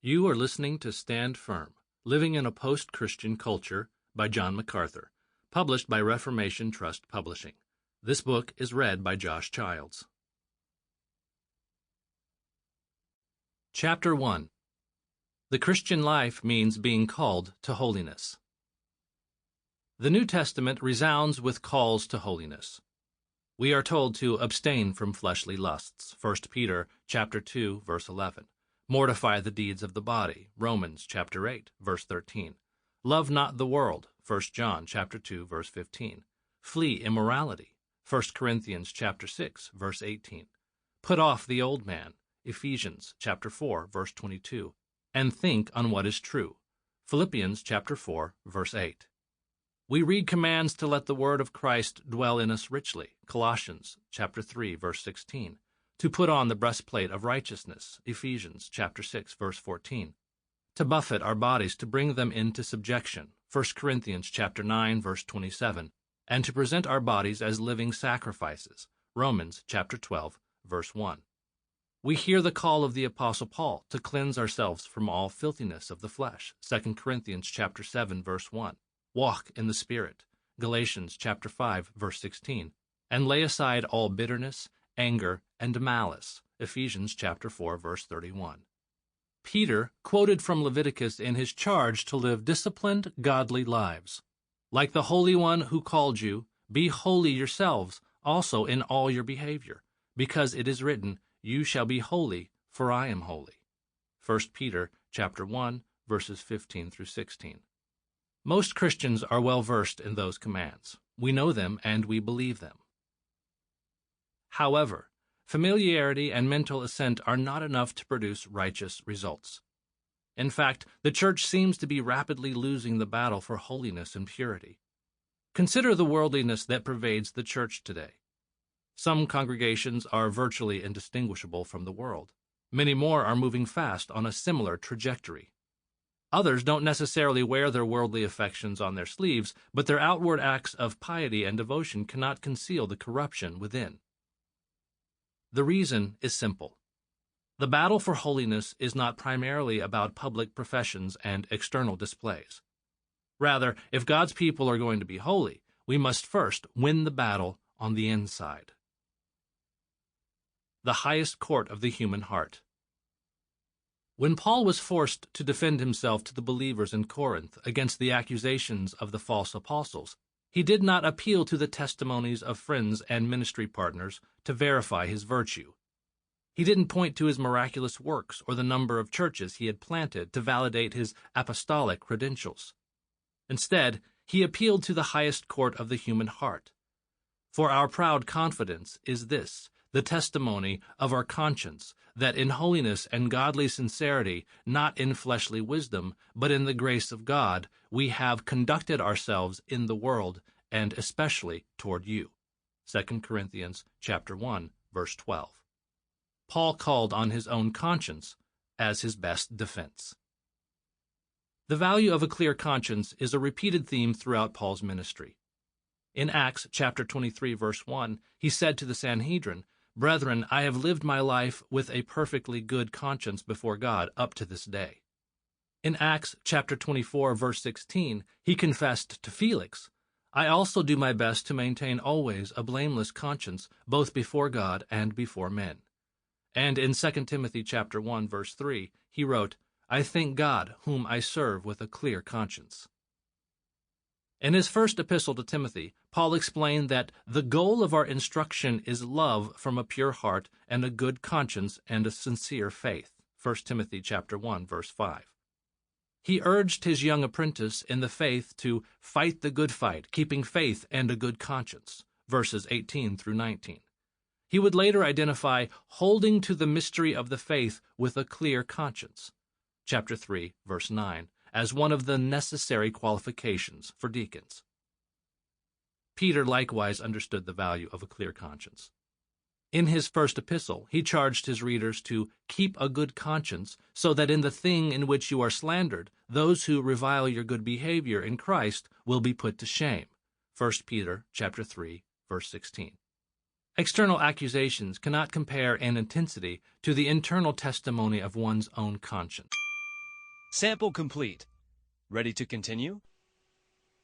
You are listening to Stand Firm, Living in a Post-Christian Culture by John Macarthur, published by Reformation Trust Publishing. This book is read by Josh Childs. Chapter 1. The Christian Life Means Being Called to Holiness. The New Testament resounds with calls to holiness. We are told to abstain from fleshly lusts, 1 Peter chapter 2, verse 11. Mortify the deeds of the body, Romans chapter 8, verse 13. Love not the world, 1 John chapter 2, verse 15. Flee immorality, 1 Corinthians chapter 6, verse 18. Put off the old man, Ephesians chapter 4, verse 22. And think on what is true, Philippians chapter 4, verse 8. We read commands to let the word of Christ dwell in us richly, Colossians chapter 3, verse 16. To put on the breastplate of righteousness, Ephesians chapter 6, verse 14. To buffet our bodies to bring them into subjection, 1 Corinthians chapter 9, verse 27. And to present our bodies as living sacrifices, Romans chapter 12, verse 1. We hear the call of the Apostle Paul to cleanse ourselves from all filthiness of the flesh, 2 Corinthians chapter 7, verse 1. Walk in the Spirit, Galatians chapter 5, verse 16. And lay aside all bitterness, anger, and malice, Ephesians chapter 4, verse 31. Peter quoted from Leviticus in his charge to live disciplined, godly lives. Like the Holy One who called you, be holy yourselves also in all your behavior, because it is written, you shall be holy, for I am holy. 1 Peter chapter 1, verses 15 through 16. Most Christians are well versed in those commands. We know them and we believe them. However, familiarity and mental assent are not enough to produce righteous results. In fact, the church seems to be rapidly losing the battle for holiness and purity. Consider the worldliness that pervades the church today. Some congregations are virtually indistinguishable from the world. Many more are moving fast on a similar trajectory. Others don't necessarily wear their worldly affections on their sleeves, but their outward acts of piety and devotion cannot conceal the corruption within. The reason is simple. The battle for holiness is not primarily about public professions and external displays. Rather, if God's people are going to be holy, we must first win the battle on the inside. The highest court of the human heart. When Paul was forced to defend himself to the believers in Corinth against the accusations of the false apostles, he did not appeal to the testimonies of friends and ministry partners to verify his virtue. He didn't point to his miraculous works or the number of churches he had planted to validate his apostolic credentials. Instead, he appealed to the highest court of the human heart. For our proud confidence is this, the testimony of our conscience, that in holiness and godly sincerity, not in fleshly wisdom, but in the grace of God, we have conducted ourselves in the world, and especially toward you. 2 Corinthians chapter 1, verse 12. Paul called on his own conscience as his best defense. The value of a clear conscience is a repeated theme throughout Paul's ministry. In Acts chapter 23, verse 1, he said to the Sanhedrin, Brethren, I have lived my life with a perfectly good conscience before God up to this day. In Acts chapter 24, verse 16, he confessed to Felix, I also do my best to maintain always a blameless conscience, both before God and before men. And in 2 Timothy chapter 1, verse 3, he wrote, I thank God, whom I serve with a clear conscience. In his first epistle to Timothy, Paul explained that the goal of our instruction is love from a pure heart and a good conscience and a sincere faith. 1 Timothy chapter 1, verse 5. He urged his young apprentice in the faith to fight the good fight, keeping faith and a good conscience, verses 18 through 19. He would later identify holding to the mystery of the faith with a clear conscience, chapter 3, verse 9, as one of the necessary qualifications for deacons. Peter likewise understood the value of a clear conscience. In his first epistle, he charged his readers to keep a good conscience so that in the thing in which you are slandered, those who revile your good behavior in Christ will be put to shame. 1 Peter chapter 3, verse 16. External accusations cannot compare in intensity to the internal testimony of one's own conscience. Sample complete. Ready to continue?